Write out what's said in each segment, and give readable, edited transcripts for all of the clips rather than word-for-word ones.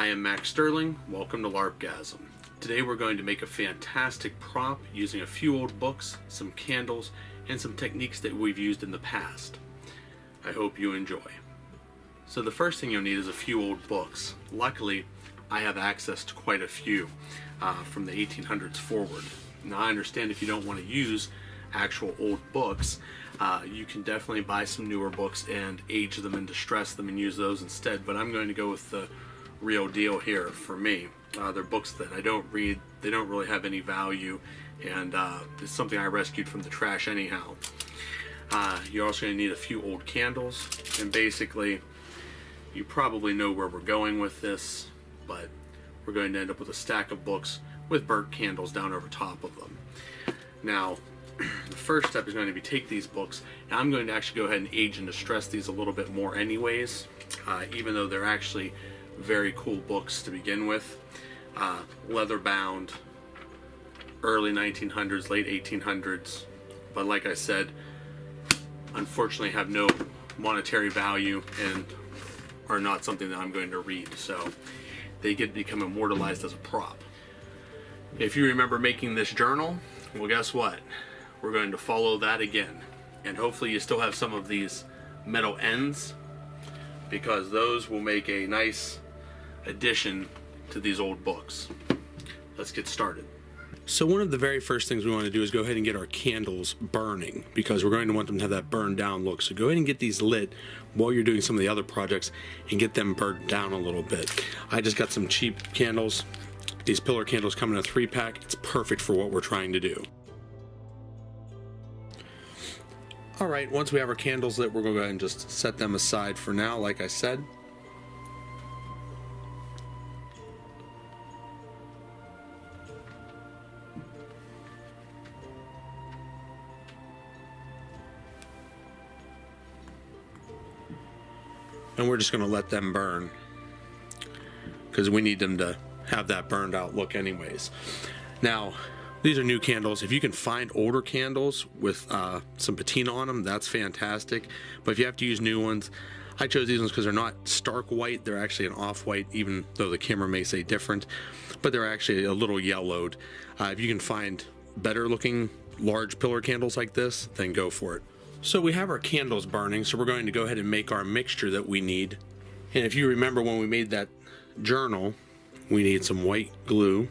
I am Max Sterling. Welcome to LarpGasm. Today we're going to make a fantastic prop using a few old books, some candles, and some techniques that we've used in the past. I hope you enjoy. So the first thing you'll need is a few old books. Luckily, I have access to quite a few from the 1800s forward. Now I understand if you don't want to use actual old books, you can definitely buy some newer books and age them and distress them and use those instead, but I'm going to go with the real deal here for me. They're books that I don't read, they don't really have any value, and it's something I rescued from the trash anyhow. You're also going to need a few old candles, and basically you probably know where we're going with this, but we're going to end up with a stack of books with burnt candles down over top of them. Now the first step is going to be take these books, and I'm going to actually go ahead and age and distress these a little bit more anyways, even though they're actually very cool books to begin with. Leather bound, early 1900s, late 1800s, but like I said, unfortunately have no monetary value and are not something that I'm going to read, so they get to become immortalized as a prop. If you remember making this journal, well, guess what? We're going to follow that again, and hopefully you still have some of these metal ends, because those will make a nice addition to these old books. Let's get started. So one of the very first things we want to do is go ahead and get our candles burning, because we're going to want them to have that burned down look. So go ahead and get these lit while you're doing some of the other projects and get them burned down a little bit. I just got some cheap candles. These pillar candles come in a 3-pack. It's perfect for what we're trying to do. Alright, once we have our candles lit, we're going to go ahead and just set them aside for now, like I said. And we're just going to let them burn, because we need them to have that burned out look anyways. Now, these are new candles. If you can find older candles with some patina on them, that's fantastic. But if you have to use new ones, I chose these ones because they're not stark white. They're actually an off-white, even though the camera may say different. But they're actually a little yellowed. If you can find better looking large pillar candles like this, then go for it. So we have our candles burning, so we're going to go ahead and make our mixture that we need. And if you remember when we made that journal, we need some white glue.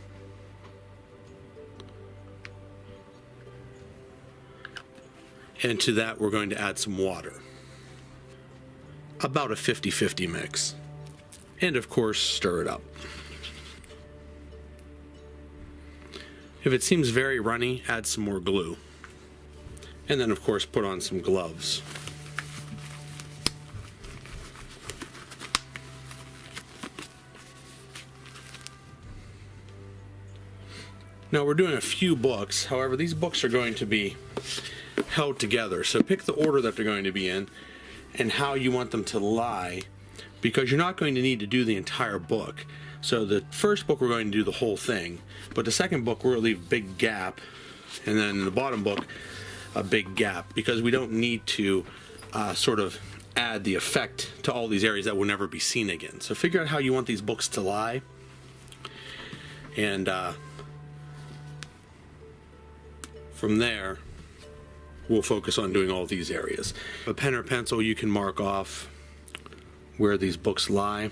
And to that we're going to add some water. About a 50-50 mix. And of course, stir it up. If it seems very runny, add some more glue. And then of course put on some gloves. Now we're doing a few books, however these books are going to be held together, so pick the order that they're going to be in and how you want them to lie, because you're not going to need to do the entire book. So the first book we're going to do the whole thing, but the second book we're going to leave a big gap, and then in the bottom book a big gap, because we don't need to sort of add the effect to all these areas that will never be seen again. So figure out how you want these books to lie, and from there we'll focus on doing all these areas. A pen or pencil, you can mark off where these books lie.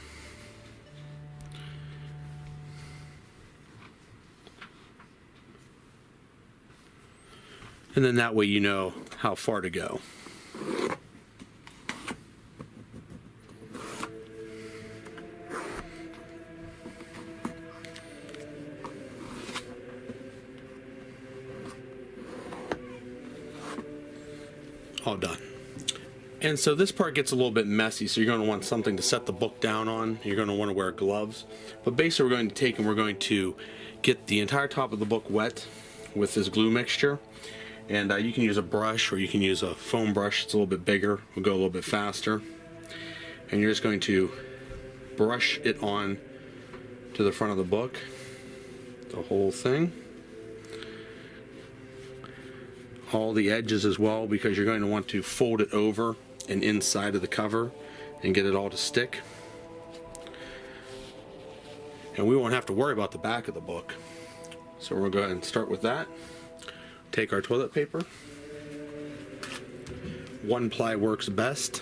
And then that way you know how far to go. All done. And so this part gets a little bit messy, so you're going to want something to set the book down on. You're going to want to wear gloves. But basically we're going to take and we're going to get the entire top of the book wet with this glue mixture. And you can use a brush, or you can use a foam brush. It's a little bit bigger, will go a little bit faster. And you're just going to brush it on to the front of the book, the whole thing. All the edges as well, because you're going to want to fold it over and inside of the cover and get it all to stick. and we won't have to worry about the back of the book. So we'll go ahead and start with that. Take our toilet paper. 1-ply works best.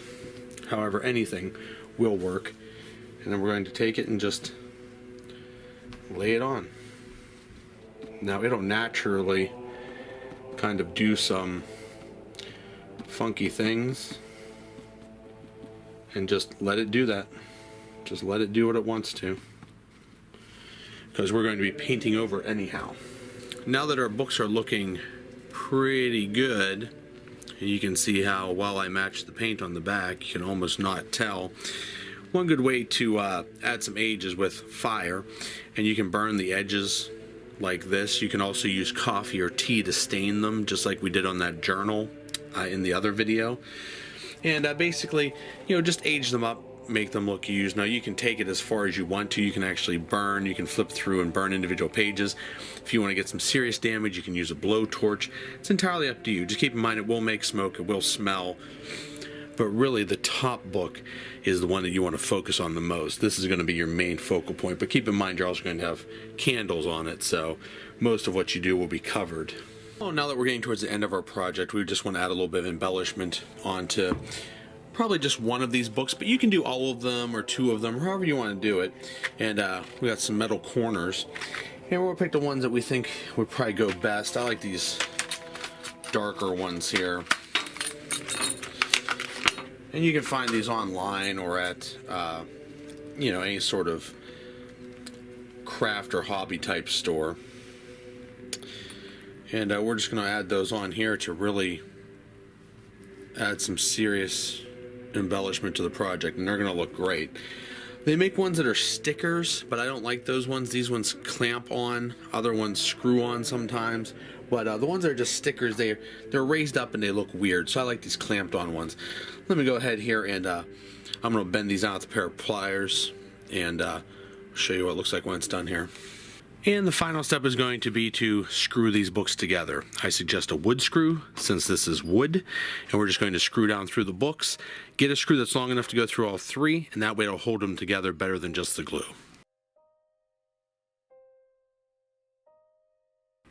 However, anything will work. And then we're going to take it and just lay it on. Now it'll naturally kind of do some funky things, and just let it do that. Just let it do what it wants to, because we're going to be painting over anyhow. Now that our books are looking pretty good, and you can see how well I matched the paint on the back, you can almost not tell. One good way to add some age is with fire, and you can burn the edges like this. You can also use coffee or tea to stain them, just like we did on that journal in the other video. And basically, you know, just age them up, make them look used. Now you can take it as far as you want to. You can actually burn, you can flip through and burn individual pages. If you want to get some serious damage, you can use a blowtorch. It's entirely up to you. Just keep in mind it will make smoke, it will smell, but really the top book is the one that you want to focus on the most. This is going to be your main focal point, but keep in mind you're also going to have candles on it, so most of what you do will be covered. Well, now that we're getting towards the end of our project, we just want to add a little bit of embellishment onto probably just one of these books, but you can do all of them or 2 of them, however you want to do it. And we got some metal corners, and we'll pick the ones that we think would probably go best. I like these darker ones here. And you can find these online or at, you know, any sort of craft or hobby type store. And we're just going to add those on here to really add some serious embellishment to the project, and they're going to look great. They make ones that are stickers, but I don't like those ones. These ones clamp on, other ones screw on sometimes. But the ones that are just stickers, they're raised up and they look weird, so I like these clamped on ones. Let me go ahead here and I'm going to bend these out with a pair of pliers and show you what it looks like when it's done here. And the final step is going to be to screw these books together. I suggest a wood screw, since this is wood, and we're just going to screw down through the books. Get a screw that's long enough to go through all 3, and that way it'll hold them together better than just the glue.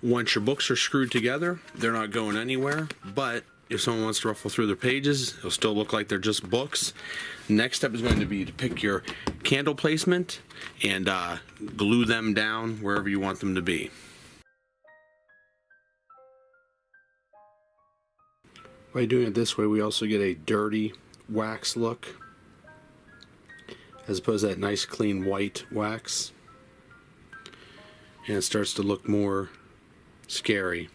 Once your books are screwed together, they're not going anywhere, but if someone wants to ruffle through their pages, it'll still look like they're just books. Next step is going to be to pick your candle placement and glue them down wherever you want them to be. By doing it this way, we also get a dirty wax look, as opposed to that nice clean white wax. And it starts to look more scary.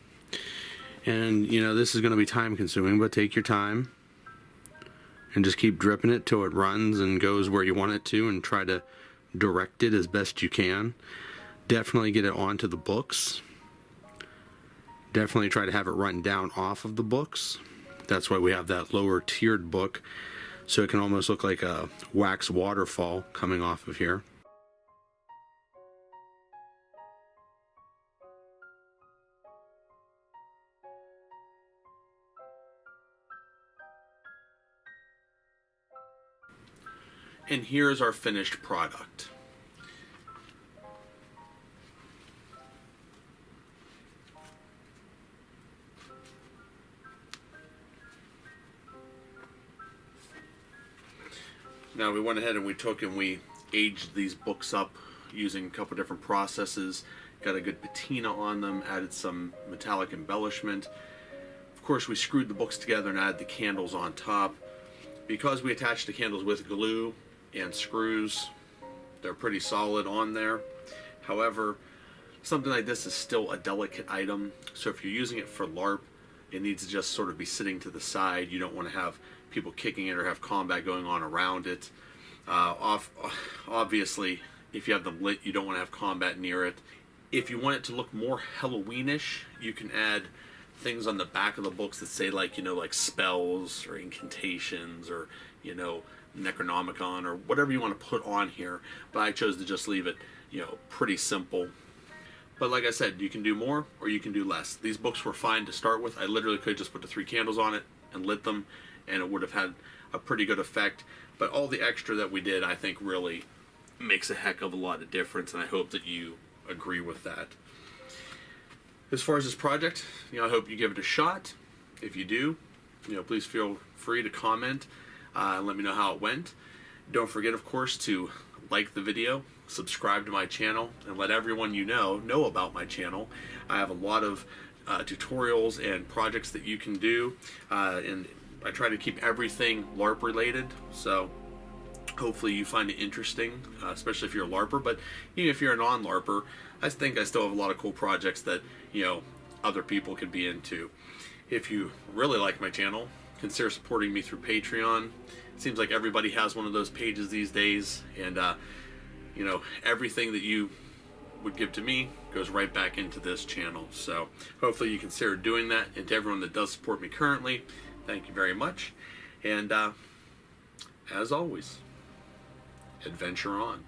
And you know, this is going to be time consuming, but take your time and just keep dripping it till it runs and goes where you want it to, and try to direct it as best you can. Definitely get it onto the books. Definitely try to have it run down off of the books. That's why we have that lower tiered book, so it can almost look like a wax waterfall coming off of here. And here's our finished product. Now we went ahead and we took and we aged these books up using a couple different processes. Got a good patina on them, added some metallic embellishment. Of course, we screwed the books together and added the candles on top. Because we attached the candles with glue and screws, they're pretty solid on there. However, something like this is still a delicate item, so if you're using it for LARP, it needs to just sort of be sitting to the side. You don't want to have people kicking it or have combat going on around it. Obviously, if you have them lit, you don't want to have combat near it. If you want it to look more Halloweenish, you can add things on the back of the books that say, like, you know, like spells or incantations or, you know, Necronomicon or whatever you want to put on here, but I chose to just leave it, you know, pretty simple. But like I said, you can do more or you can do less. These books were fine to start with. I literally could just put the 3 candles on it and lit them, and it would have had a pretty good effect. But all the extra that we did, I think, really makes a heck of a lot of difference, and I hope that you agree with that. As far as this project, I hope you give it a shot. If you do, please feel free to comment and let me know how it went. Don't forget, of course, to like the video, subscribe to my channel, and let everyone you know about my channel. I have a lot of tutorials and projects that you can do, and I try to keep everything LARP related, so hopefully you find it interesting, especially if you're a LARPer. But even if you're a non-LARPer, I think I still have a lot of cool projects that other people could be into. If you really like my channel, consider supporting me through Patreon. It seems like everybody has one of those pages these days, and everything that you would give to me goes right back into this channel. So hopefully you consider doing that. And to everyone that does support me currently, thank you very much. And as always, adventure on.